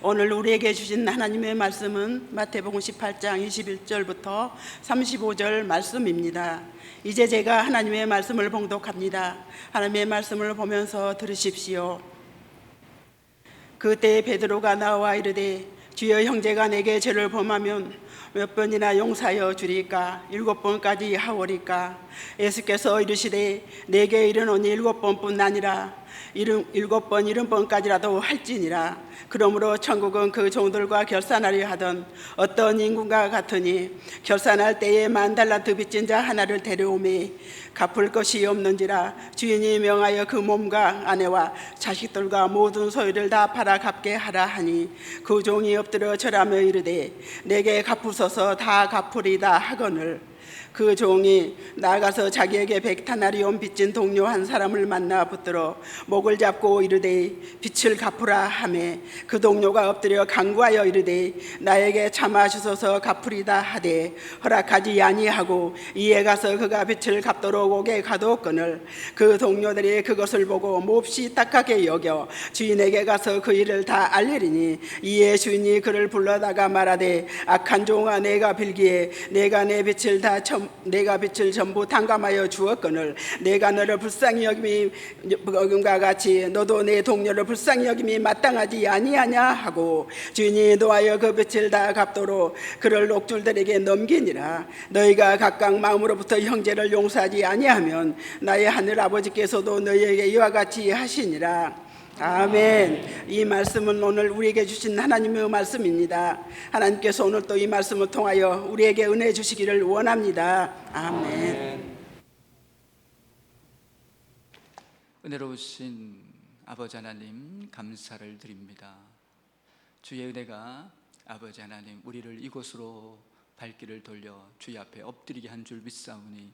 오늘 우리에게 주신 하나님의 말씀은 마태복음 18장 21절부터 35절 말씀입니다. 이제 제가 하나님의 말씀을 봉독합니다. 하나님의 말씀을 보면서 들으십시오. 그때 베드로가 나와 이르되 주여, 형제가 내게 죄를 범하면 몇 번이나 용서하여 주리까? 7번까지 하오리까? 예수께서 이르시되 내게 이르노니 7번뿐 아니라 7번 70번까지라도 할지니라. 그러므로 천국은 그 종들과 결산하려 하던 어떤 인군과 같으니 결산할 때에 10,000달란트 빚진 자 하나를 데려오매 갚을 것이 없는지라. 주인이 명하여 그 몸과 아내와 자식들과 모든 소유를 다 팔아 갚게 하라 하니 그 종이 엎드려 절하며 이르되 내게 갚으소서, 다 갚으리다 하거늘 그 종이 나가서 자기에게 100타나리온 빚진 동료 한 사람을 만나 붙들어 목을 잡고 이르되 빚을 갚으라 하매 그 동료가 엎드려 간구하여 이르되 나에게 참아 주소서, 갚으리다 하되 허락하지 아니하고 이에 가서 그가 빚을 갚도록 오게 가두었거늘 그 동료들이 그것을 보고 몹시 딱하게 여겨 주인에게 가서 그 일을 다 알리리니 이에 주인이 그를 불러다가 말하되 악한 종아, 내가 빌기에 내가 빚을 전부 탕감하여 주었거늘 내가 너를 불쌍히 여김과 같이 너도 내 동료를 불쌍히 여김이 마땅하지 아니하냐 하고 주인이 노하여 그 빚을 다 갚도록 그를 옥졸들에게 넘기니라. 너희가 각각 마음으로부터 형제를 용서하지 아니하면 나의 하늘 아버지께서도 너희에게 이와 같이 하시니라. 아멘. 이 말씀은 오늘 우리에게 주신 하나님의 말씀입니다. 하나님께서 오늘 또 이 말씀을 통하여 우리에게 은혜 주시기를 원합니다. 아멘. 은혜로우신 아버지 하나님, 감사를 드립니다. 주의 은혜가 아버지 하나님 우리를 이곳으로 발길을 돌려 주의 앞에 엎드리게 한 줄 믿사오니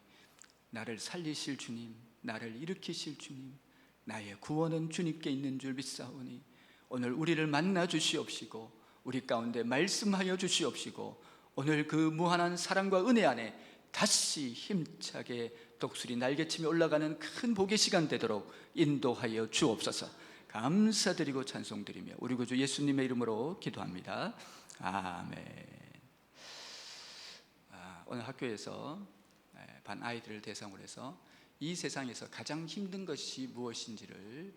나를 살리실 주님, 나를 일으키실 주님, 나의 구원은 주님께 있는 줄 믿사오니 오늘 우리를 만나 주시옵시고 우리 가운데 말씀하여 주시옵시고 오늘 그 무한한 사랑과 은혜 안에 다시 힘차게 독수리 날개치며 올라가는 큰 복의 시간 되도록 인도하여 주옵소서. 감사드리고 찬송드리며 우리 구주 예수님의 이름으로 기도합니다. 아멘. 오늘 학교에서 반 아이들을 대상으로 해서 이 세상에서 가장 힘든 것이 무엇인지를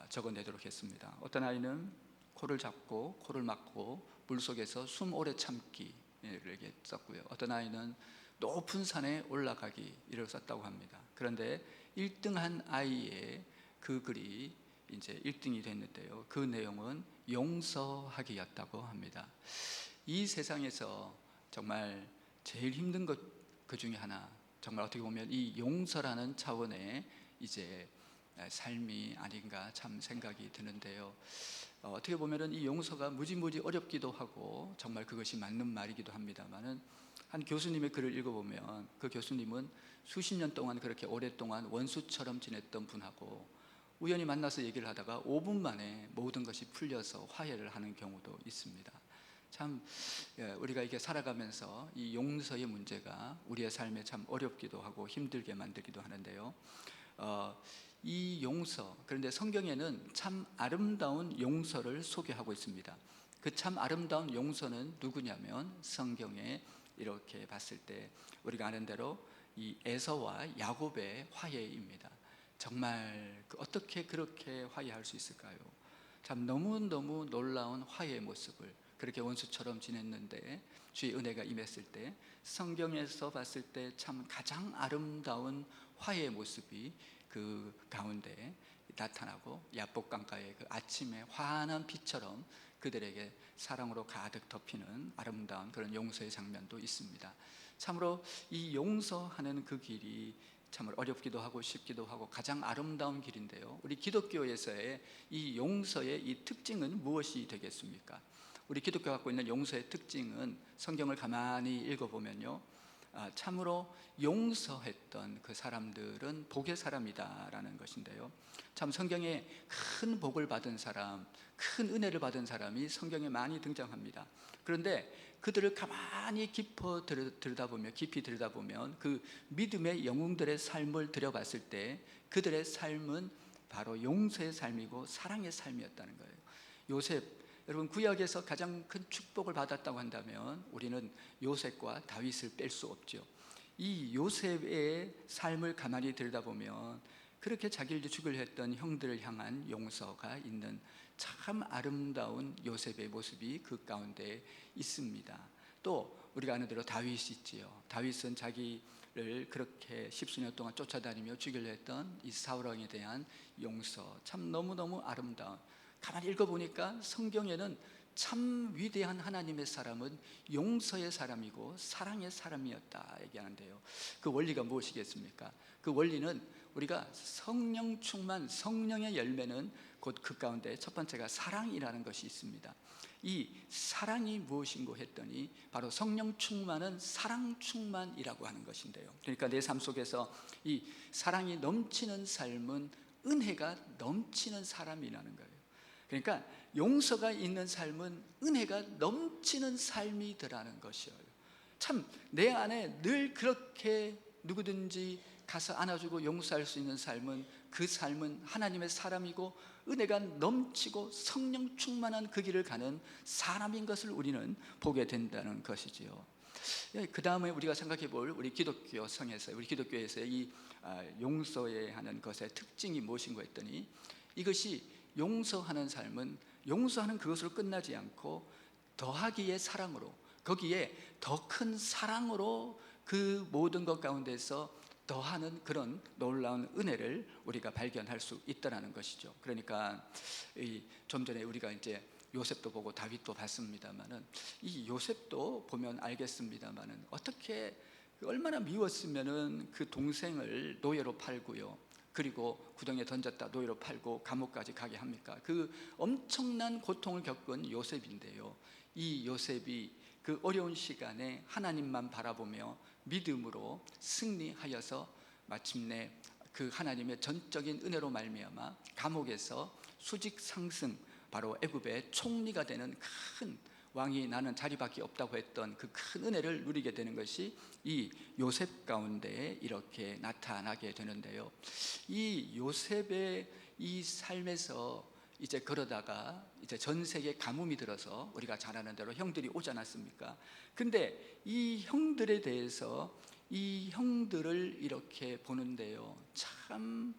적어내도록 했습니다. 어떤 아이는 코를 잡고 코를 막고 물속에서 숨 오래 참기를 썼고요. 어떤 아이는 높은 산에 올라가기를 썼다고 합니다. 그런데 1등한 아이의 그 글이 이제 1등이 됐는데요. 그 내용은 용서하기였다고 합니다. 이 세상에서 정말 제일 힘든 것 그 중에 하나, 정말 어떻게 보면 이 용서라는 차원의 이제 삶이 아닌가 참 생각이 드는데요. 어떻게 보면은 이 용서가 무지무지 어렵기도 하고 정말 그것이 맞는 말이기도 합니다만은 한 교수님의 글을 읽어보면 그 교수님은 수십 년 동안 그렇게 오랫동안 원수처럼 지냈던 분하고 우연히 만나서 얘기를 하다가 5분 만에 모든 것이 풀려서 화해를 하는 경우도 있습니다. 참 우리가 이렇게 살아가면서 이 용서의 문제가 우리의 삶에 참 어렵기도 하고 힘들게 만들기도 하는데요. 이 용서, 그런데 성경에는 참 아름다운 용서를 소개하고 있습니다. 그 참 아름다운 용서는 누구냐면 성경에 이렇게 봤을 때 우리가 아는 대로 이 에서와 야곱의 화해입니다. 정말 어떻게 그렇게 화해할 수 있을까요? 참 너무너무 놀라운 화해의 모습을, 그렇게 원수처럼 지냈는데 주의 은혜가 임했을 때 성경에서 봤을 때 참 가장 아름다운 화해의 모습이 그 가운데 나타나고 야복강가의 그 아침의 환한 빛처럼 그들에게 사랑으로 가득 덮이는 아름다운 그런 용서의 장면도 있습니다. 참으로 이 용서하는 그 길이 참 어렵기도 하고 쉽기도 하고 가장 아름다운 길인데요. 우리 기독교에서의 이 용서의 이 특징은 무엇이 되겠습니까? 우리 기독교가 갖고 있는 용서의 특징은 성경을 가만히 읽어보면요, 참으로 용서했던 그 사람들은 복의 사람이다라는 것인데요. 참 성경에 큰 복을 받은 사람, 큰 은혜를 받은 사람이 성경에 많이 등장합니다. 그런데 그들을 가만히 깊이 들여다보면 그 믿음의 영웅들의 삶을 들여봤을 때 그들의 삶은 바로 용서의 삶이고 사랑의 삶이었다는 거예요. 요셉, 여러분 구약에서 가장 큰 축복을 받았다고 한다면 우리는 요셉과 다윗을 뺄 수 없죠. 이 요셉의 삶을 가만히 들여다보면 그렇게 자기를 죽이려 했던 형들을 향한 용서가 있는 참 아름다운 요셉의 모습이 그 가운데 있습니다. 또 우리가 아는 대로 다윗이 있지요. 다윗은 자기를 그렇게 십수년 동안 쫓아다니며 죽이려 했던 이 사울 왕에 대한 용서, 참 너무너무 아름다운, 가만히 읽어보니까 성경에는 참 위대한 하나님의 사람은 용서의 사람이고 사랑의 사람이었다 얘기하는데요. 그 원리가 무엇이겠습니까? 그 원리는 우리가 성령 충만, 성령의 열매는 곧 그 가운데 첫 번째가 사랑이라는 것이 있습니다. 이 사랑이 무엇인고 했더니 바로 성령 충만은 사랑 충만이라고 하는 것인데요. 그러니까 내 삶 속에서 이 사랑이 넘치는 삶은 은혜가 넘치는 사람이라는 거예요. 그러니까 용서가 있는 삶은 은혜가 넘치는 삶이더라는 것이에요. 참 내 안에 늘 그렇게 누구든지 가서 안아주고 용서할 수 있는 삶은, 그 삶은 하나님의 사람이고 은혜가 넘치고 성령 충만한 그 길을 가는 사람인 것을 우리는 보게 된다는 것이지요. 그 다음에 우리가 생각해 볼 우리 기독교 성에서, 우리 기독교에서의 이 용서해야 하는 것의 특징이 무엇인가 했더니, 이것이 용서하는 삶은 용서하는 그것으로 끝나지 않고 더하기의 사랑으로, 거기에 더 큰 사랑으로 그 모든 것 가운데서 더하는 그런 놀라운 은혜를 우리가 발견할 수 있다는 것이죠. 그러니까 좀 전에 우리가 이제 요셉도 보고 다윗도 봤습니다만은, 이 요셉도 보면 알겠습니다만은 어떻게 얼마나 미웠으면은 그 동생을 노예로 팔고요, 그리고 구덩이에 던졌다 노예로 팔고 감옥까지 가게 합니까? 그 엄청난 고통을 겪은 요셉인데요, 이 요셉이 그 어려운 시간에 하나님만 바라보며 믿음으로 승리하여서 마침내 그 하나님의 전적인 은혜로 말미암아 감옥에서 수직 상승, 바로 애굽의 총리가 되는 큰 왕이 나는 자리밖에 없다고 했던 그 큰 은혜를 누리게 되는 것이 이 요셉 가운데에 이렇게 나타나게 되는데요. 이 요셉의 이 삶에서 이제 그러다가 이제 전 세계 가뭄이 들어서 우리가 잘 아는 대로 형들이 오지 않았습니까? 근데 이 형들에 대해서, 이 형들을 이렇게 보는데요, 참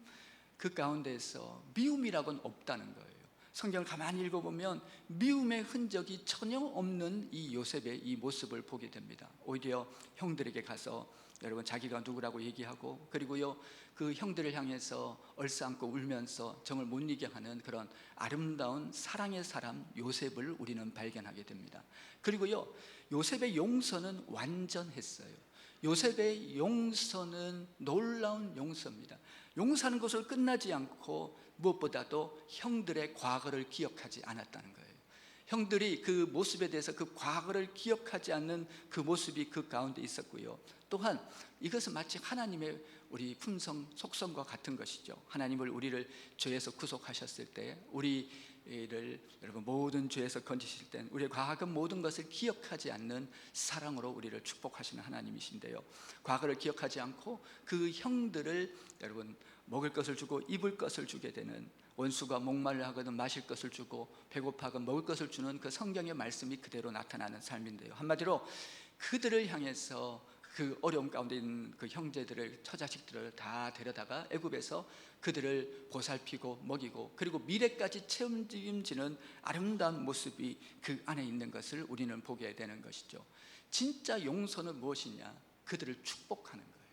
그 가운데서 미움이라고는 없다는 거예요. 성경을 가만히 읽어보면 미움의 흔적이 전혀 없는 이 요셉의 이 모습을 보게 됩니다. 오히려 형들에게 가서 여러분 자기가 누구라고 얘기하고, 그리고요 그 형들을 향해서 얼싸안고 울면서 정을 못 이겨 하는 그런 아름다운 사랑의 사람 요셉을 우리는 발견하게 됩니다. 그리고요 요셉의 용서는 완전했어요. 요셉의 용서는 놀라운 용서입니다. 용서하는 것으로 끝나지 않고 무엇보다도 형들의 과거를 기억하지 않았다는 거예요. 형들이 그 모습에 대해서 그 과거를 기억하지 않는 그 모습이 그 가운데 있었고요, 또한 이것은 마치 하나님의 우리 품성 속성과 같은 것이죠. 하나님을 우리를 죄에서 구속하셨을 때, 우리를 여러분 모든 죄에서 건지실 땐 우리의 과거 모든 것을 기억하지 않는 사랑으로 우리를 축복하시는 하나님이신데요, 과거를 기억하지 않고 그 형들을 여러분 먹을 것을 주고 입을 것을 주게 되는, 원수가 목말라 하거든 마실 것을 주고 배고파하거든 먹을 것을 주는 그 성경의 말씀이 그대로 나타나는 삶인데요, 한마디로 그들을 향해서 그 어려움 가운데 있는 그 형제들을, 처자식들을 다 데려다가 애굽에서 그들을 보살피고 먹이고, 그리고 미래까지 책임지는 아름다운 모습이 그 안에 있는 것을 우리는 보게 되는 것이죠. 진짜 용서는 무엇이냐? 그들을 축복하는 거예요.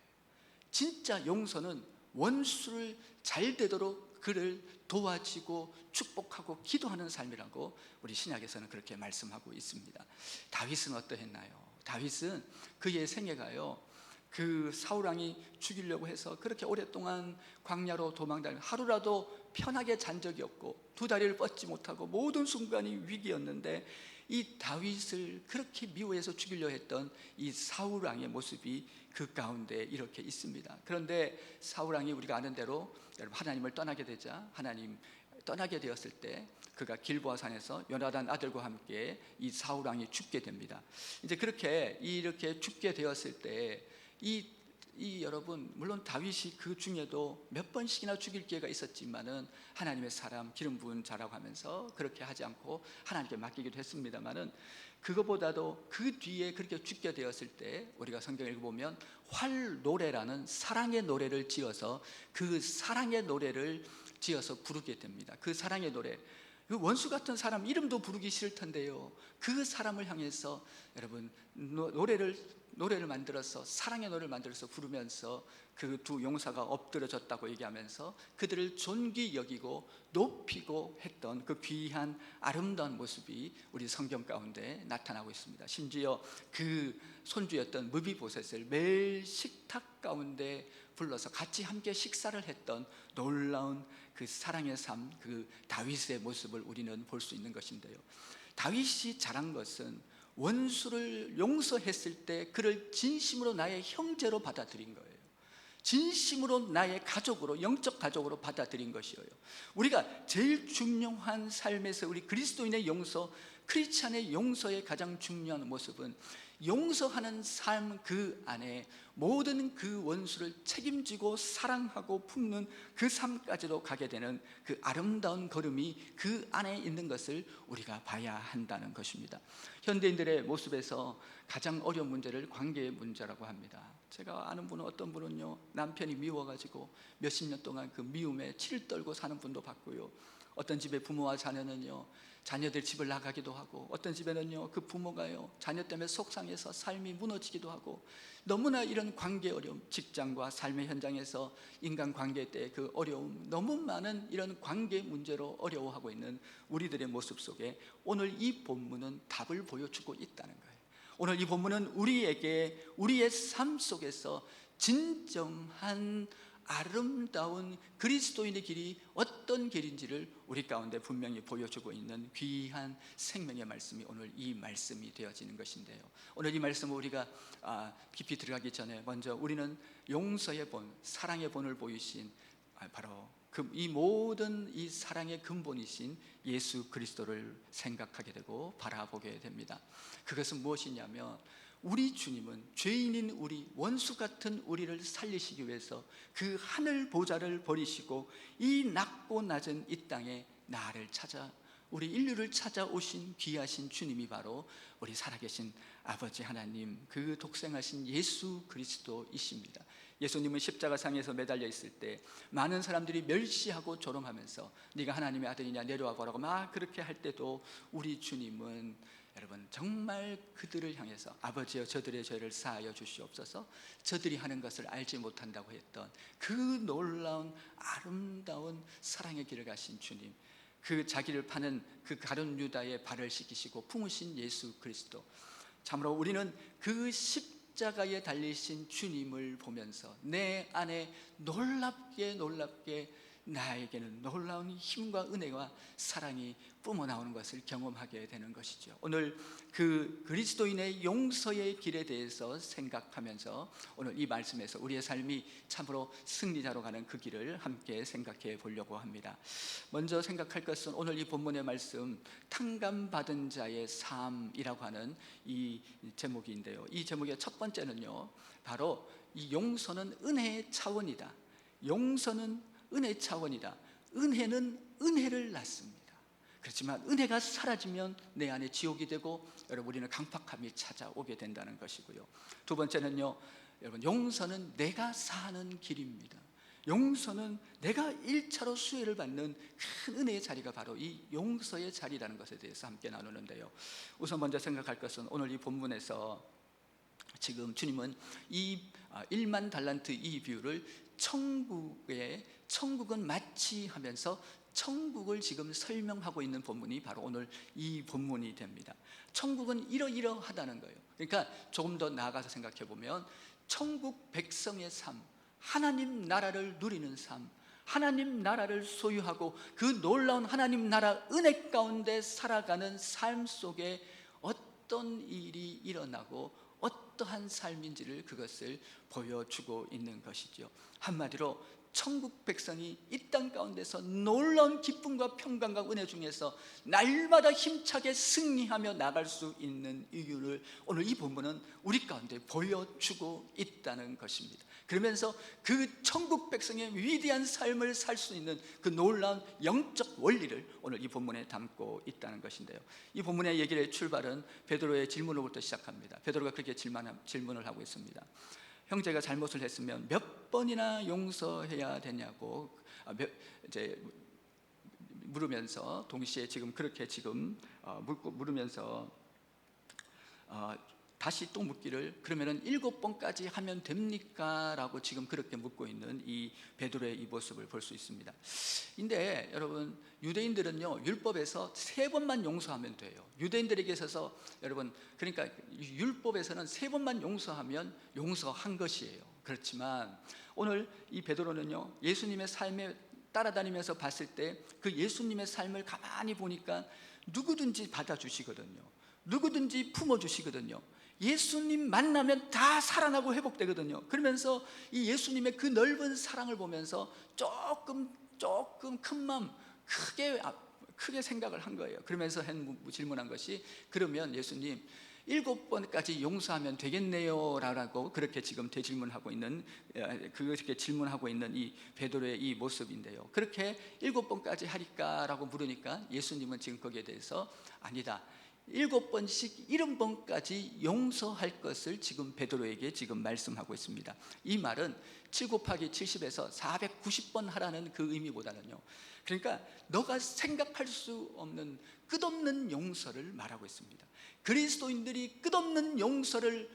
진짜 용서는 원수를 잘 되도록 그를 도와주고 축복하고 기도하는 삶이라고 우리 신약에서는 그렇게 말씀하고 있습니다. 다윗은 어떠했나요? 다윗은 그의 생애가요, 그 사울왕이 죽이려고 해서 그렇게 오랫동안 광야로 도망다니고 하루라도 편하게 잔 적이 없고 두 다리를 뻗지 못하고 모든 순간이 위기였는데, 이 다윗을 그렇게 미워해서 죽이려 했던 이 사울왕의 모습이 그 가운데 이렇게 있습니다. 그런데 사울왕이 우리가 아는 대로 여러분 하나님을 떠나게 되자, 하나님 떠나게 되었을 때 그가 길보아 산에서 요나단 아들과 함께 이 사울왕이 죽게 됩니다. 이제 그렇게 이렇게 죽게 되었을 때 이 이 여러분, 물론 다윗이 그 중에도 몇 번씩이나 죽일 기회가 있었지만은 하나님의 사람 기름 부은 자라고 하면서 그렇게 하지 않고 하나님께 맡기기도 했습니다만은, 그거보다도 그 뒤에 그렇게 죽게 되었을 때 우리가 성경을 읽어보면 활노래라는 사랑의 노래를 지어서 그 사랑의 노래를 지어서 부르게 됩니다. 그 사랑의 노래, 그 원수 같은 사람 이름도 부르기 싫을 텐데요, 그 사람을 향해서 여러분 노래를 만들어서, 사랑의 노래를 만들어서 부르면서 그 두 용사가 엎드려졌다고 얘기하면서 그들을 존귀 여기고 높이고 했던 그 귀한 아름다운 모습이 우리 성경 가운데 나타나고 있습니다. 심지어 그 손주였던 무비보셋을 매일 식탁 가운데 불러서 같이 함께 식사를 했던 놀라운 그 사랑의 삶, 그 다윗의 모습을 우리는 볼 수 있는 것인데요, 다윗이 잘한 것은 원수를 용서했을 때 그를 진심으로 나의 형제로 받아들인 거예요. 진심으로 나의 가족으로, 영적 가족으로 받아들인 것이에요. 우리가 제일 중요한 삶에서 우리 그리스도인의 용서, 크리스찬의 용서의 가장 중요한 모습은 용서하는 삶 그 안에 모든 그 원수를 책임지고 사랑하고 품는 그 삶까지도 가게 되는 그 아름다운 걸음이 그 안에 있는 것을 우리가 봐야 한다는 것입니다. 현대인들의 모습에서 가장 어려운 문제를 관계의 문제라고 합니다. 제가 아는 분은, 어떤 분은요, 남편이 미워가지고 몇십 년 동안 그 미움에 치를 떨고 사는 분도 봤고요, 어떤 집의 부모와 자녀는요, 자녀들 집을 나가기도 하고, 어떤 집에는요, 그 부모가요, 자녀 때문에 속상해서 삶이 무너지기도 하고, 너무나 이런 관계 어려움, 직장과 삶의 현장에서 인간관계 때 그 어려움, 너무 많은 이런 관계 문제로 어려워하고 있는 우리들의 모습 속에 오늘 이 본문은 답을 보여주고 있다는 거예요. 오늘 이 본문은 우리에게 우리의 삶 속에서 진정한 아름다운 그리스도인의 길이 어떤 길인지를 우리 가운데 분명히 보여주고 있는 귀한 생명의 말씀이 오늘 이 말씀이 되어지는 것인데요, 오늘 이 말씀을 우리가 깊이 들어가기 전에 먼저 우리는 용서의 본, 사랑의 본을 보이신 바로 이 모든 이 사랑의 근본이신 예수 그리스도를 생각하게 되고 바라보게 됩니다. 그것은 무엇이냐면, 우리 주님은 죄인인 우리, 원수 같은 우리를 살리시기 위해서 그 하늘 보좌를 버리시고 이 낮고 낮은 이 땅에 나를 찾아, 우리 인류를 찾아오신 귀하신 주님이 바로 우리 살아계신 아버지 하나님, 그 독생하신 예수 그리스도이십니다. 예수님은 십자가상에서 매달려 있을 때 많은 사람들이 멸시하고 조롱하면서 네가 하나님의 아들이냐 내려와 보라고 막 그렇게 할 때도 우리 주님은 여러분 정말 그들을 향해서 아버지여 저들의 죄를 사하여 주시옵소서, 저들이 하는 것을 알지 못한다고 했던 그 놀라운 아름다운 사랑의 길을 가신 주님, 그 자기를 파는 그 가룟 유다의 발을 씻기시고 품으신 예수 그리스도, 참으로 우리는 그 십자가에 달리신 주님을 보면서 내 안에 놀랍게 나에게는 놀라운 힘과 은혜와 사랑이 뿜어나오는 것을 경험하게 되는 것이죠. 오늘 그 그리스도인의 용서의 길에 대해서 생각하면서 오늘 이 말씀에서 우리의 삶이 참으로 승리자로 가는 그 길을 함께 생각해 보려고 합니다. 먼저 생각할 것은 오늘 이 본문의 말씀, 탕감받은 자의 삶이라고 하는 이 제목인데요, 이 제목의 첫 번째는요, 바로 이 용서는 은혜의 차원이다. 용서는 은혜의 차원이다. 은혜는 은혜를 낳습니다. 그렇지만 은혜가 사라지면 내 안에 지옥이 되고 여러분 우리는 강팍함이 찾아오게 된다는 것이고요. 두 번째는요, 여러분 용서는 내가 사는 길입니다. 용서는 내가 1차로 수혜를 받는 큰 은혜의 자리가 바로 이 용서의 자리라는 것에 대해서 함께 나누는데요, 우선 먼저 생각할 것은 오늘 이 본문에서 지금 주님은 이 1만 달란트 이 비유를 천국은 마치 하면서 천국을 지금 설명하고 있는 본문이 바로 오늘 이 본문이 됩니다. 천국은 이러이러하다는 거예요. 그러니까 조금 더 나아가서 생각해 보면 천국 백성의 삶, 하나님 나라를 누리는 삶, 하나님 나라를 소유하고 그 놀라운 하나님 나라 은혜 가운데 살아가는 삶 속에 어떤 일이 일어나고 어떠한 삶인지를 그것을 보여주고 있는 것이죠. 한마디로 천국 백성이 이 땅 가운데서 놀라운 기쁨과 평강과 은혜 중에서 날마다 힘차게 승리하며 나갈 수 있는 이유를 오늘 이 본문은 우리 가운데 보여주고 있다는 것입니다. 그러면서 그 천국 백성의 위대한 삶을 살 수 있는 그 놀라운 영적 원리를 오늘 이 본문에 담고 있다는 것인데요. 이 본문의 얘기의 출발은 베드로의 질문으로부터 시작합니다. 베드로가 그렇게 질문을 하고 있습니다. 형제가 잘못을 했으면 몇 번이나 용서해야 되냐고 이제 물으면서, 동시에 지금 그렇게 물으면서 다시 또 묻기를, 그러면은 7번까지 하면 됩니까? 라고 지금 그렇게 묻고 있는 이 베드로의 이 모습을 볼 수 있습니다. 근데 여러분, 유대인들은요, 율법에서 3번만 용서하면 돼요. 유대인들에게 있어서 여러분, 그러니까 율법에서는 3번만 용서하면 용서한 것이에요. 그렇지만 오늘 이 베드로는요, 예수님의 삶에 따라다니면서 봤을 때 그 예수님의 삶을 가만히 보니까 누구든지 받아주시거든요. 누구든지 품어주시거든요. 예수님 만나면 다 살아나고 회복되거든요. 그러면서 이 예수님의 그 넓은 사랑을 보면서 조금 큰 마음, 크게 생각을 한 거예요. 그러면서 질문한 것이, 그러면 예수님 7번까지 용서하면 되겠네요 라고 그렇게 지금 되질문하고 있는, 그렇게 질문하고 있는 이 베드로의 이 모습인데요. 그렇게 7번까지 하리까 라고 물으니까 예수님은 지금 거기에 대해서 아니다, 7번씩 70번까지 용서할 것을 지금 베드로에게 지금 말씀하고 있습니다. 이 말은 7 곱하기 70에서 490번 하라는 그 의미보다는요, 그러니까 너가 생각할 수 없는 끝없는 용서를 말하고 있습니다. 그리스도인들이 끝없는 용서를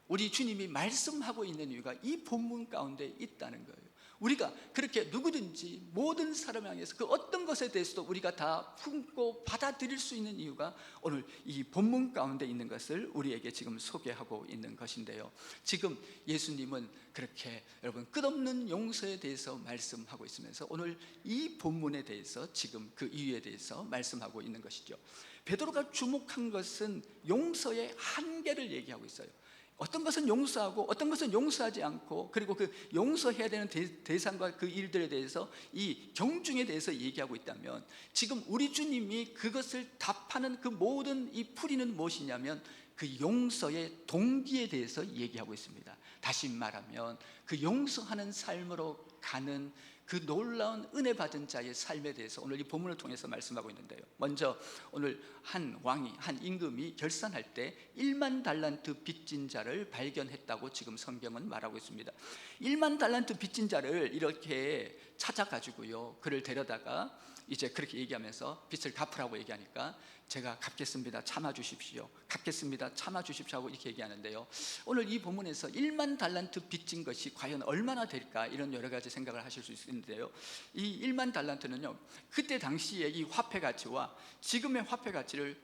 우리 주님이 말씀하고 있는 이유가 이 본문 가운데 있다는 거예요. 우리가 그렇게 누구든지 모든 사람을 향해서 그 어떤 것에 대해서도 우리가 다 품고 받아들일 수 있는 이유가 오늘 이 본문 가운데 있는 것을 우리에게 지금 소개하고 있는 것인데요. 지금 예수님은 그렇게 여러분 끝없는 용서에 대해서 말씀하고 있으면서 오늘 이 본문에 대해서 지금 그 이유에 대해서 말씀하고 있는 것이죠. 베드로가 주목한 것은 용서의 한계를 얘기하고 있어요. 어떤 것은 용서하고 어떤 것은 용서하지 않고, 그리고 그 용서해야 되는 대상과 그 일들에 대해서 이 경중에 대해서 얘기하고 있다면, 지금 우리 주님이 그것을 답하는 그 모든 이 풀이는 무엇이냐면 그 용서의 동기에 대해서 얘기하고 있습니다. 다시 말하면 그 용서하는 삶으로 가는 그 놀라운 은혜 받은 자의 삶에 대해서 오늘 이 본문을 통해서 말씀하고 있는데요. 먼저 오늘 한 왕이, 한 임금이 결산할 때 1만 달란트 빚진 자를 발견했다고 지금 성경은 말하고 있습니다. 1만 달란트 빚진 자를 이렇게 찾아가지고요, 그를 데려다가 이제 그렇게 얘기하면서 빚을 갚으라고 얘기하니까 제가 갚겠습니다, 참아주십시오, 갚겠습니다, 참아주십시오 하고 이렇게 얘기하는데요. 오늘 이 본문에서 1만 달란트 빚진 것이 과연 얼마나 될까, 이런 여러 가지 생각을 하실 수 있는데요. 이 1만 달란트는요, 그때 당시에 이 화폐 가치와 지금의 화폐 가치를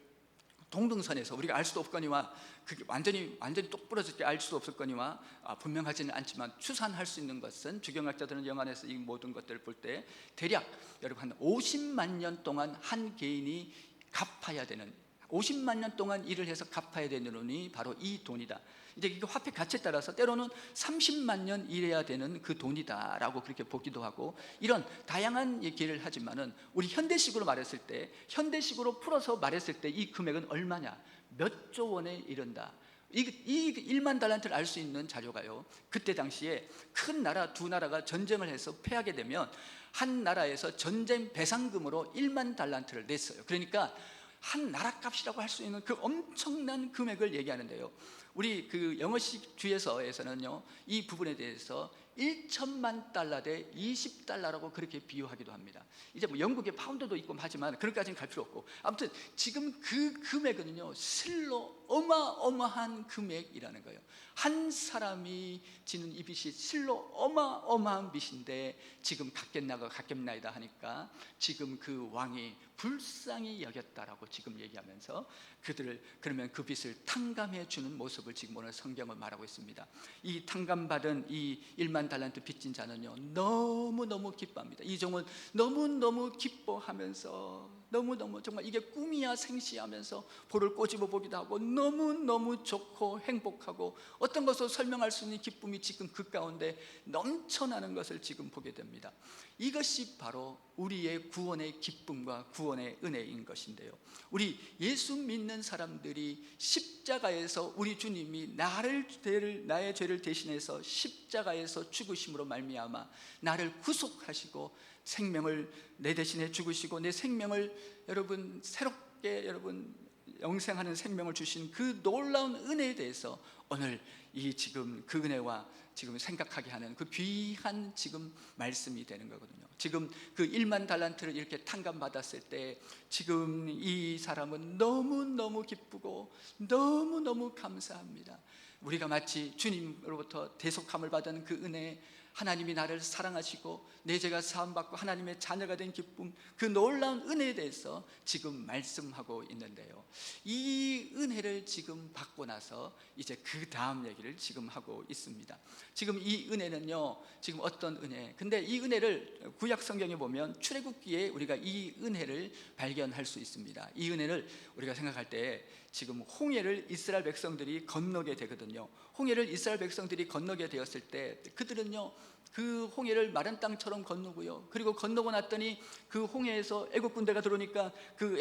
동등선에서 우리가 알 수도 없거니와 그게 완전히 똑부러지게 알 수도 없을거니와 분명하지는 않지만 추산할 수 있는 것은, 주경학자들은 영안에서 이 모든 것들을 볼 때 대략 여러분 한 50만 년 동안 한 개인이 갚아야 되는, 50만 년 동안 일을 해서 갚아야 되는 돈이 바로 이 돈이다. 이제 그 화폐 가치에 따라서 때로는 30만 년 일해야 되는 그 돈이다라고 그렇게 보기도 하고, 이런 다양한 얘기를 하지만은 우리 현대식으로 말했을 때, 현대식으로 풀어서 말했을 때 이 금액은 얼마냐? 몇 조 원에 이른다. 이 1만 달란트를 알 수 있는 자료가요, 그때 당시에 큰 나라 두 나라가 전쟁을 해서 패하게 되면 한 나라에서 전쟁 배상금으로 1만 달란트를 냈어요. 그러니까 한 나라 값이라고 할 수 있는 그 엄청난 금액을 얘기하는데요. 우리 그 영어식 주에서에서는요, 이 부분에 대해서 1천만 달러 대 20달러라고 그렇게 비유하기도 합니다. 이제 뭐 영국의 파운드도 있고 하지만 그런까지는 갈 필요 없고, 아무튼 지금 그 금액은요, 실로 어마어마한 금액이라는 거예요. 한 사람이 지는 이 빚이 실로 어마어마한 빚인데 지금 갚겠나이다 하니까 지금 그 왕이 불쌍히 여겼다라고 지금 얘기하면서 그들을, 그러면 그 빚을 탕감해 주는 모습을 지금 오늘 성경은 말하고 있습니다. 이 탕감받은 이 1만 달란트 빚진 자는요, 너무너무 기뻐합니다. 이 종은 너무너무 기뻐하면서 너무너무 정말 이게 꿈이야 생시하면서 볼을 꼬집어 보기도 하고 너무너무 좋고 행복하고 어떤 것을 설명할 수 있는 기쁨이 지금 그 가운데 넘쳐나는 것을 지금 보게 됩니다. 이것이 바로 우리의 구원의 기쁨과 구원의 은혜인 것인데요, 우리 예수 믿는 사람들이 십자가에서 우리 주님이 나의 죄를 대신해서 십자가에서 죽으심으로 말미암아 나를 구속하시고 생명을 내 대신에 죽으시고 내 생명을 여러분 새롭게 여러분 영생하는 생명을 주신 그 놀라운 은혜에 대해서 오늘 이 지금 그 은혜와 지금 생각하게 하는 그 귀한 지금 말씀이 되는 거거든요. 지금 그 1만 달란트를 이렇게 탕감받았을 때 지금 이 사람은 너무너무 기쁘고 너무너무 감사합니다. 우리가 마치 주님으로부터 대속함을 받은 그 은혜, 하나님이 나를 사랑하시고 내 죄가 사함받고 하나님의 자녀가 된 기쁨, 그 놀라운 은혜에 대해서 지금 말씀하고 있는데요, 이 은혜를 지금 받고 나서 이제 그 다음 얘기를 지금 하고 있습니다. 지금 이 은혜는요, 지금 어떤 은혜, 근데 이 은혜를 구약 성경에 보면 출애굽기에 우리가 이 은혜를 발견할 수 있습니다. 이 은혜를 우리가 생각할 때 지금 홍해를 이스라엘 백성들이 건너게 되거든요. 홍해를 이스라엘 백성들이 건너게 되었을 때 그들은요 그 홍해를 마른 땅처럼 건너고요, 그리고 건너고 났더니 그 홍해에서 애굽 군대가 들어오니까 그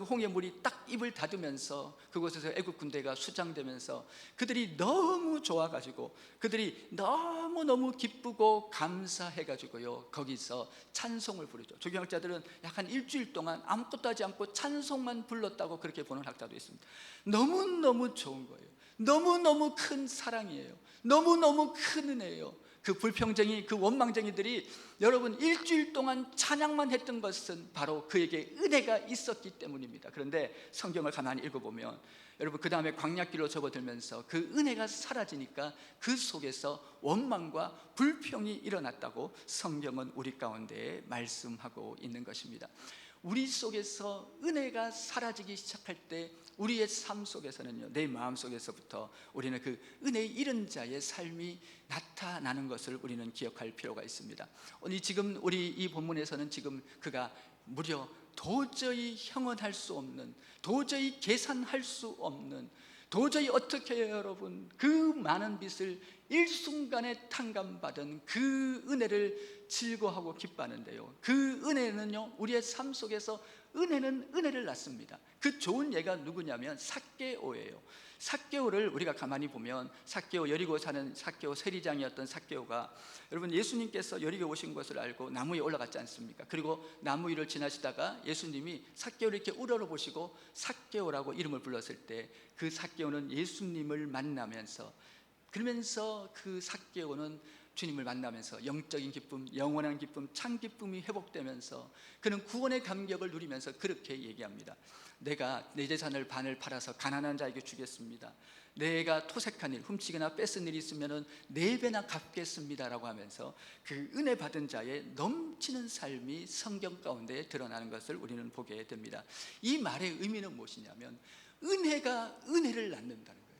홍해 물이 딱 입을 닫으면서 그곳에서 애굽 군대가 수장되면서 그들이 너무 좋아가지고 그들이 너무너무 기쁘고 감사해가지고요 거기서 찬송을 부르죠. 조경학자들은 약 한 일주일 동안 아무것도 하지 않고 찬송만 불렀다고 그렇게 보는 학자도 있습니다. 너무너무 좋은 거예요. 너무너무 큰 사랑이에요. 너무너무 큰 은혜예요. 그 불평쟁이, 그 원망쟁이들이 여러분 일주일 동안 찬양만 했던 것은 바로 그에게 은혜가 있었기 때문입니다. 그런데 성경을 가만히 읽어보면 여러분 그 다음에 광야길로 접어들면서 그 은혜가 사라지니까 그 속에서 원망과 불평이 일어났다고 성경은 우리 가운데 말씀하고 있는 것입니다. 우리 속에서 은혜가 사라지기 시작할 때 우리의 삶 속에서는요, 내 마음 속에서부터 우리는 그 은혜의 잃은 자의 삶이 나타나는 것을 우리는 기억할 필요가 있습니다. 오늘 지금 우리 이 본문에서는 지금 그가 무려 도저히 형언할 수 없는, 도저히 계산할 수 없는, 도저히 어떻게 해요 여러분, 그 많은 빚을 일순간에 탕감받은 그 은혜를 즐거워하고 기뻐하는데요, 그 은혜는요 우리의 삶 속에서 은혜는 은혜를 낳습니다. 그 좋은 예가 누구냐면 삭개오예요. 삭개오를 우리가 가만히 보면 삭개오, 여리고 사는 삭개오, 세리장이었던 삭개오가 여러분 예수님께서 여리고 오신 것을 알고 나무 위에 올라갔지 않습니까? 그리고 나무 위를 지나시다가 예수님이 삭개오를 이렇게 우러러보시고 삭개오라고 이름을 불렀을 때 그 삭개오는 예수님을 만나면서, 그러면서 그 삭개오는 주님을 만나면서 영적인 기쁨, 영원한 기쁨, 참 기쁨이 회복되면서 그는 구원의 감격을 누리면서 그렇게 얘기합니다. 내가 내 재산을 반을 팔아서 가난한 자에게 주겠습니다. 내가 토색한 일, 훔치거나 뺏은 일이 있으면 4배나 갚겠습니다라고 하면서 그 은혜 받은 자의 넘치는 삶이 성경 가운데 드러나는 것을 우리는 보게 됩니다. 이 말의 의미는 무엇이냐면 은혜가 은혜를 낳는다는 거예요.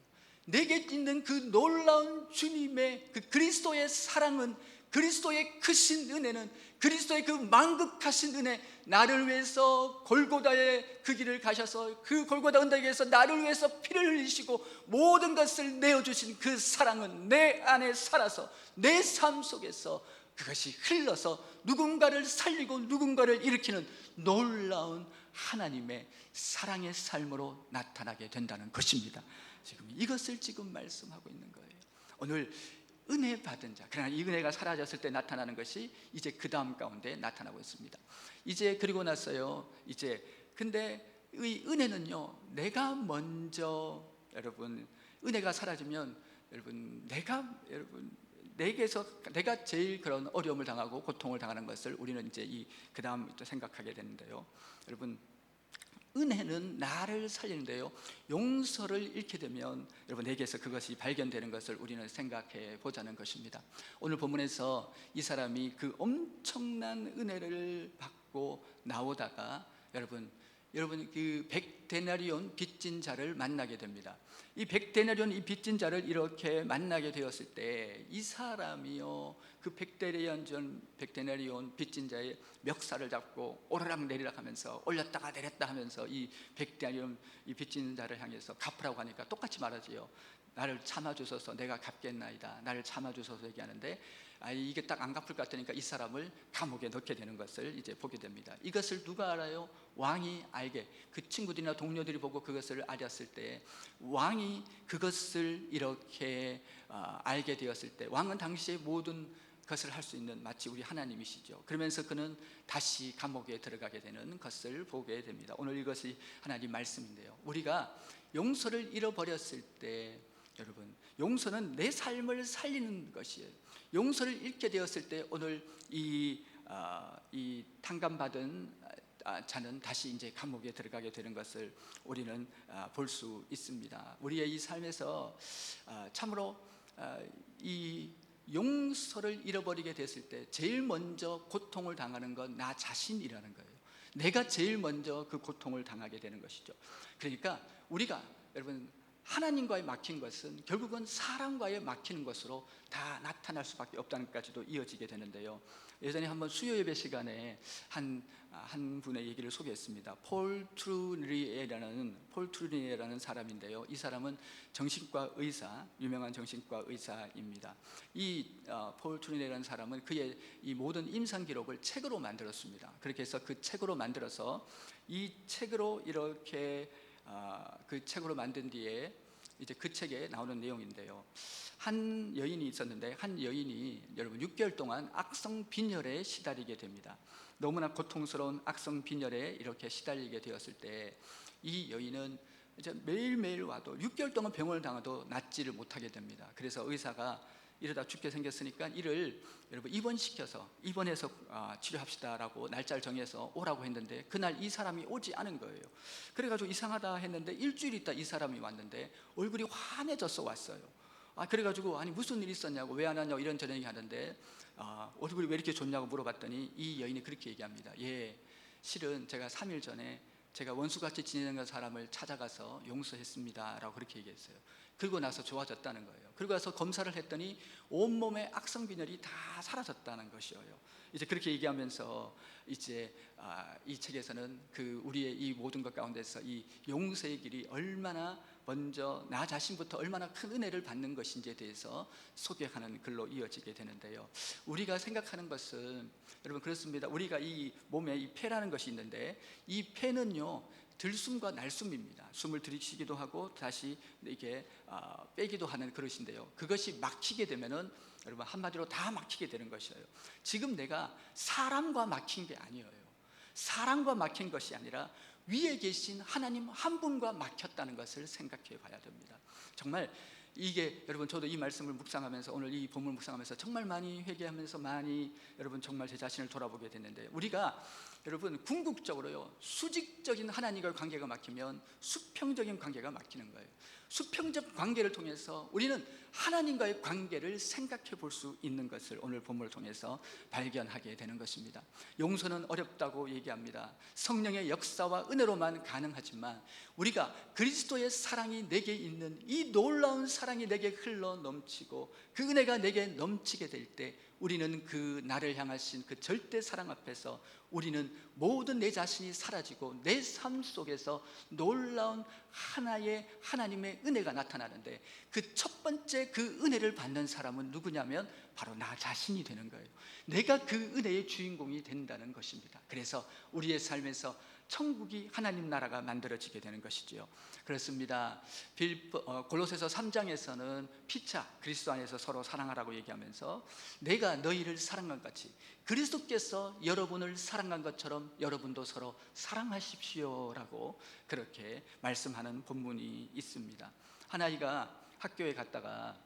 내게 있는 그 놀라운 주님의 그 그리스도의 사랑은, 그리스도의 크신 은혜는, 그리스도의 그 만극하신 은혜, 나를 위해서 골고다의 그 길을 가셔서 그 골고다 언덕에서 나를 위해서 피를 흘리시고 모든 것을 내어주신 그 사랑은 내 안에 살아서 내 삶 속에서 그것이 흘러서 누군가를 살리고 누군가를 일으키는 놀라운 하나님의 사랑의 삶으로 나타나게 된다는 것입니다. 지금 이것을 지금 말씀하고 있는 거예요. 오늘 은혜 받은 자, 그러나 이 은혜가 사라졌을 때 나타나는 것이 이제 그 다음 가운데 나타나고 있습니다. 이제 그리고 나서요, 이제 근데 이 은혜는요, 내가 먼저 여러분 은혜가 사라지면 여러분 내게서 내가 제일 그런 어려움을 당하고 고통을 당하는 것을 우리는 이제 이 그 다음 또 생각하게 되는데요, 여러분 은혜는 나를 살리는데요, 용서를 잃게 되면 여러분 내게서 그것이 발견되는 것을 우리는 생각해 보자는 것입니다. 오늘 본문에서 이 사람이 그 엄청난 은혜를 받고 나오다가 여러분 여러분 그 100데나리온 빚진 자를 만나게 됩니다. 이 100데나리온 이 빚진 자를 이렇게 만나게 되었을 때 이 사람이요 그 100데나리온 빚진 자의 멱살을 잡고 오르락 내리락 하면서 올렸다가 내렸다 하면서 이 100데나리온 이 빚진 자를 향해서 갚으라고 하니까 똑같이 말하지요. 나를 참아주소서, 내가 갚겠나이다. 나를 참아주소서 얘기하는데 이게 딱 안 갚을 것 같으니까 이 사람을 감옥에 넣게 되는 것을 이제 보게 됩니다. 이것을 누가 알아요? 왕이 알게, 그 친구들이나 동료들이 보고 그것을 알았을 때, 왕이 그것을 이렇게 알게 되었을 때, 왕은 당시에 모든 것을 할 수 있는 마치 우리 하나님이시죠. 그러면서 그는 다시 감옥에 들어가게 되는 것을 보게 됩니다. 오늘 이것이 하나님 말씀인데요, 우리가 용서를 잃어버렸을 때, 여러분 용서는 내 삶을 살리는 것이에요. 용서를 잃게 되었을 때 오늘 이 탕감받은 자는 다시 이제 감옥에 들어가게 되는 것을 우리는 볼 수 있습니다. 우리의 이 삶에서 참으로 이 용서를 잃어버리게 됐을 때 제일 먼저 고통을 당하는 건 나 자신이라는 거예요. 내가 제일 먼저 그 고통을 당하게 되는 것이죠. 그러니까 우리가 여러분 하나님과의 막힌 것은 결국은 사람과의 막히는 것으로 다 나타날 수밖에 없다는 것까지도 이어지게 되는데요, 예전에 한번 수요 예배 시간에 한 분의 얘기를 소개했습니다. 폴 트루니에라는 사람인데요, 이 사람은 정신과 의사, 유명한 정신과 의사입니다. 이 폴 트루니에라는 사람은 그의 이 모든 임상 기록을 책으로 만들었습니다. 그렇게 해서 그 책으로 만들어서 이 책으로 이렇게 그 책으로 만든 뒤에 이제 그 책에 나오는 내용인데요, 한 여인이 있었는데 한 여인이 여러분 6개월 동안 악성 빈혈에 시달리게 됩니다. 너무나 고통스러운 악성 빈혈에 이렇게 시달리게 되었을 때 이 여인은 이제 매일매일 와도 6개월 동안 병원을 당해도 낫지를 못하게 됩니다. 그래서 의사가 이러다 죽게 생겼으니까 이를 여러분 입원해서 치료합시다라고 날짜를 정해서 오라고 했는데 그날 이 사람이 오지 않은 거예요. 그래가지고 이상하다 했는데 일주일 있다 이 사람이 왔는데 얼굴이 환해져서 왔어요. 그래가지고 아니 무슨 일 있었냐고, 왜 안 왔냐고 이런저런 얘기하는데 얼굴이 왜 이렇게 좋냐고 물어봤더니 이 여인이 그렇게 얘기합니다. 예, 실은 제가 3일 전에 제가 원수같이 지내는 사람을 찾아가서 용서했습니다 라고 그렇게 얘기했어요. 그리고 나서 좋아졌다는 거예요. 그리고 나서 검사를 했더니 온몸에 악성 빈혈이 다 사라졌다는 것이에요. 이제 그렇게 얘기하면서 이제 이 책에서는 그 우리의 이 모든 것 가운데서 이 용서의 길이 얼마나 먼저 나 자신부터 얼마나 큰 은혜를 받는 것인지에 대해서 소개하는 글로 이어지게 되는데요, 우리가 생각하는 것은 여러분 그렇습니다. 우리가 이 몸에 이 폐라는 것이 있는데 이 폐는요 들숨과 날숨입니다. 숨을 들이쉬기도 하고 다시 이게 빼기도 하는 그릇인데요, 그것이 막히게 되면은 여러분 한마디로 다 막히게 되는 것이에요. 지금 내가 사람과 막힌 게 아니에요. 사람과 막힌 것이 아니라 위에 계신 하나님 한 분과 막혔다는 것을 생각해 봐야 됩니다. 정말 이게 여러분 저도 이 말씀을 묵상하면서 오늘 이 본문을 묵상하면서 정말 많이 회개하면서 많이 여러분 정말 제 자신을 돌아보게 됐는데, 우리가 여러분 궁극적으로요 수직적인 하나님과의 관계가 막히면 수평적인 관계가 막히는 거예요. 수평적 관계를 통해서 우리는 하나님과의 관계를 생각해 볼 수 있는 것을 오늘 본문을 통해서 발견하게 되는 것입니다. 용서는 어렵다고 얘기합니다. 성령의 역사와 은혜로만 가능하지만 우리가 그리스도의 사랑이 내게 있는 이 놀라운 사랑이 내게 흘러 넘치고 그 은혜가 내게 넘치게 될 때 우리는 그 나를 향하신 그 절대 사랑 앞에서 우리는 모든 내 자신이 사라지고 내 삶 속에서 놀라운 하나의 하나님의 은혜가 나타나는데, 그 첫 번째 그 은혜를 받는 사람은 누구냐면 바로 나 자신이 되는 거예요. 내가 그 은혜의 주인공이 된다는 것입니다. 그래서 우리의 삶에서 천국이 하나님 나라가 만들어지게 되는 것이지요. 그렇습니다. 골로새서 3장에서는 피차 그리스도 안에서 서로 사랑하라고 얘기하면서 내가 너희를 사랑한 것 같이 그리스도께서 여러분을 사랑한 것처럼 여러분도 서로 사랑하십시오라고 그렇게 말씀하는 본문이 있습니다. 한 아이가 학교에 갔다가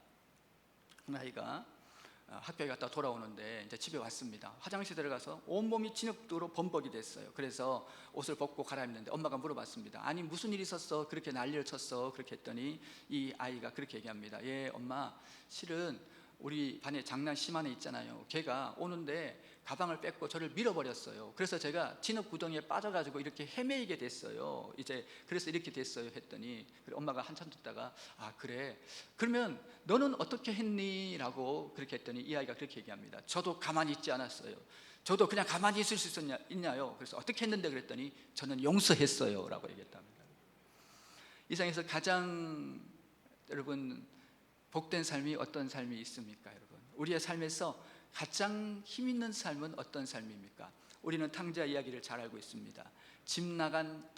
돌아오는데 이제 집에 왔습니다. 화장실 들어가서 온몸이 진흙으로 범벅이 됐어요. 그래서 옷을 벗고 갈아입는데 엄마가 물어봤습니다. 아니 무슨 일이 있었어? 그렇게 난리를 쳤어? 그렇게 했더니 이 아이가 그렇게 얘기합니다. 예 엄마, 실은 우리 반에 장난 심한 애 있잖아요. 걔가 오는데 가방을 뺏고 저를 밀어버렸어요. 그래서 제가 진흙 구덩이에 빠져가지고 이렇게 헤매이게 됐어요. 이제 그래서 이렇게 됐어요 했더니 엄마가 한참 듣다가 아 그래 그러면 너는 어떻게 했니? 라고 그렇게 했더니 이 아이가 그렇게 얘기합니다. 저도 가만히 있지 않았어요. 저도 그냥 가만히 있을 수 있냐요. 그래서 어떻게 했는데 그랬더니 저는 용서했어요 라고 얘기했답니다. 이 세상에서 가장 여러분 복된 삶이 어떤 삶이 있습니까? 여러분 우리의 삶에서 가장 힘 있는 삶은 어떤 삶입니까? 우리는 탕자 이야기를 잘 알고 있습니다. 집 나간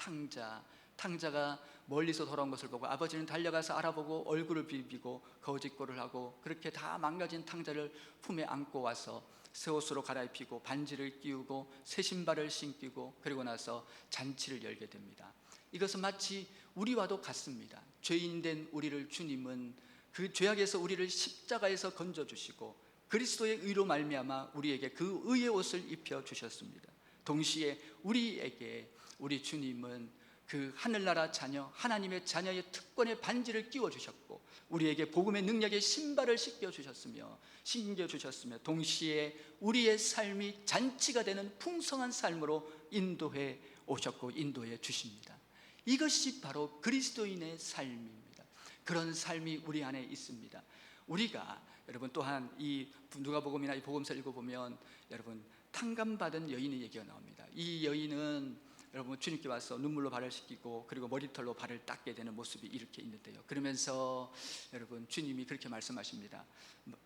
탕자가 멀리서 돌아온 것을 보고 아버지는 달려가서 알아보고 얼굴을 비비고 거짓골을 하고 그렇게 다 망가진 탕자를 품에 안고 와서 새 옷으로 갈아입히고 반지를 끼우고 새 신발을 신기고 그리고 나서 잔치를 열게 됩니다. 이것은 마치 우리와도 같습니다. 죄인된 우리를 주님은 그 죄악에서 우리를 십자가에서 건져주시고 그리스도의 의로 말미암아 우리에게 그 의의 옷을 입혀 주셨습니다. 동시에 우리에게 우리 주님은 그 하늘나라 자녀 하나님의 자녀의 특권의 반지를 끼워 주셨고 우리에게 복음의 능력의 신발을 신겨 주셨으며 동시에 우리의 삶이 잔치가 되는 풍성한 삶으로 인도해 오셨고 인도해 주십니다. 이것이 바로 그리스도인의 삶입니다. 그런 삶이 우리 안에 있습니다. 우리가 여러분 또한 이 누가복음이나 이 복음서를 읽어보면 여러분 탕감받은 여인의 얘기가 나옵니다. 이 여인은 여러분 주님께 와서 눈물로 발을 씻기고 그리고 머리털로 발을 닦게 되는 모습이 이렇게 있는데요. 그러면서 여러분 주님이 그렇게 말씀하십니다.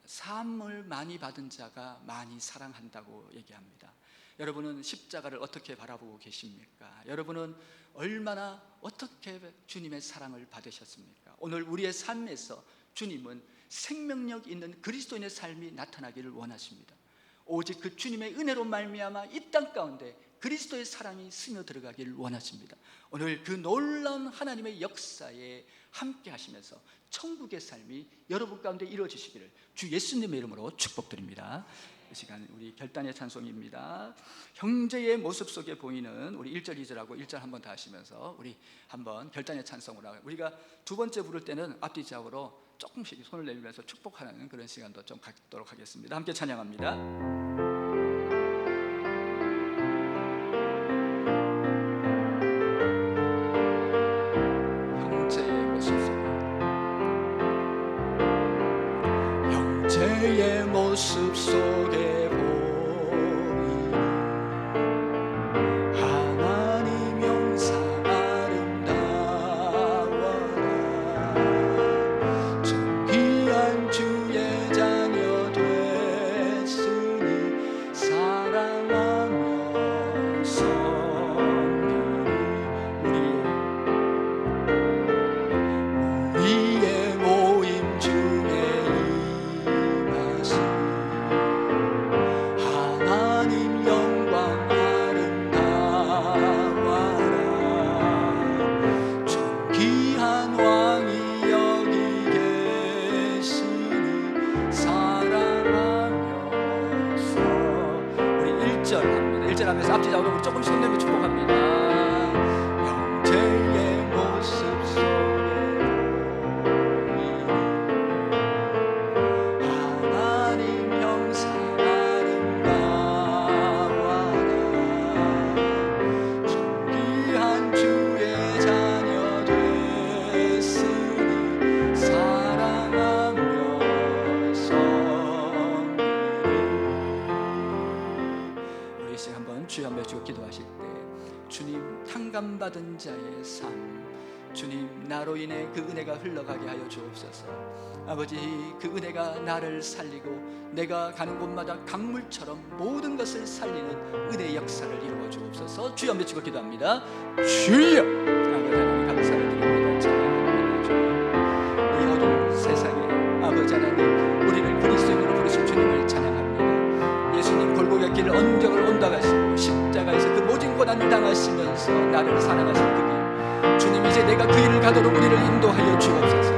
사함을 많이 받은 자가 많이 사랑한다고 얘기합니다. 여러분은 십자가를 어떻게 바라보고 계십니까? 여러분은 얼마나 어떻게 주님의 사랑을 받으셨습니까? 오늘 우리의 삶에서 주님은 생명력 있는 그리스도인의 삶이 나타나기를 원하십니다. 오직 그 주님의 은혜로 말미암아 이 땅 가운데 그리스도의 사랑이 스며들어가기를 원하십니다. 오늘 그 놀라운 하나님의 역사에 함께 하시면서 천국의 삶이 여러분 가운데 이루어지시기를 주 예수님의 이름으로 축복드립니다. 이 시간 우리 결단의 찬송입니다. 형제의 모습 속에 보이는 우리 1절 2절하고 1절 한번 다 하시면서 우리 한번 결단의 찬송으로 우리가 두 번째 부를 때는 앞뒤좌우로 조금씩 손을 내밀면서 축복하는 그런 시간도 좀 갖도록 하겠습니다. 함께 찬양합니다. 형제의 모습 속에 보이는 하나님 형상 아름다워라 존귀한 주의 자녀 됐으니 사랑하며 섬기리 우리의 모임 중에 하나님 영광 아름다워라 존귀한 왕이 여기 계시니 사랑하면서 우리 1절 합니다. 1절 하면서 앞뒤좌우로 조금 손 내밀고 축복합니다. 형제의 모습 속에 하나님 형상 아름다워라 존귀한 주의 자녀 됐으니 사랑하며 섬기리. 우리 이제 한번 주여 한번 외치고 기도하실 때 주님 탕감받은 자의 삶 주님 나로 인해 그 은혜가 흘러가게 하여 주옵소서. 아버지 그 은혜가 나를 살리고 내가 가는 곳마다 강물처럼 모든 것을 살리는 은혜의 역사를 이루어 주옵소서. 주여 외치고 기도합니다. 주여 아버지 하나님 감사를 드립니다. 찬양합니다. 주여 이 어두운 세상에 아버지 하나님 우리를 그리스도인으로 부르신 주님을 찬양합니다. 예수님 골고가 길 언덕을 온다가시고 십자가에서 그 모진 고난을 당하시면서 나를 사랑하신 그 길 주님 이제 내가 그 길을 가도록 우리를 인도하여 주옵소서.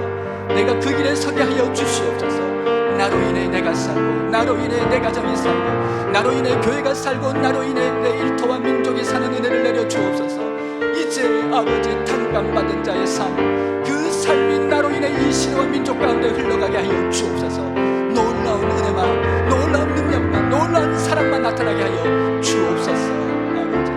내가 그 길에 서게 하여 주시옵소서. 나로 인해 내가 살고 나로 인해 내 가정이 살고 나로 인해 교회가 살고 나로 인해 내 일터와 민족이 사는 은혜를 내려 주옵소서. 이제 아버지 탕감받은 자의 삶 그 삶이 나로 인해 이 시대와 민족 가운데 흘러가게 하여 주옵소서. 놀라운 은혜만 놀라운 능력만 놀라운 사랑만 나타나게 하여 주옵소서. 아버지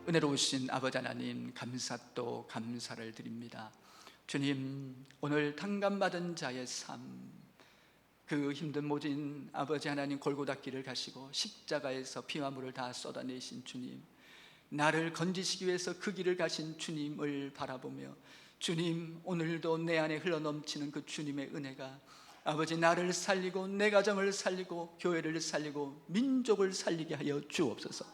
은혜로우신 아버지 하나님, 감사 또 감사를 드립니다. 주님, 오늘 탕감받은 자의 삶, 그 힘든 모진 아버지 하나님 골고다 길을 가시고 십자가에서 피와 물을 다 쏟아내신 주님, 나를 건지시기 위해서 그 길을 가신 주님을 바라보며, 주님, 오늘도 내 안에 흘러넘치는 그 주님의 은혜가 아버지 나를 살리고 내 가정을 살리고 교회를 살리고 민족을 살리게 하여 주옵소서.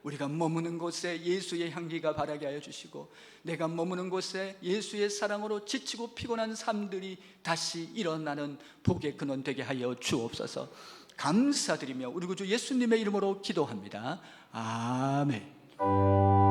우리가 머무는 곳에 예수의 향기가 바라게 하여 주시고, 내가 머무는 곳에 예수의 사랑으로 지치고 피곤한 삶들이 다시 일어나는 복의 근원 되게 하여 주옵소서. 감사드리며 우리 구주 예수님의 이름으로 기도합니다. 아멘.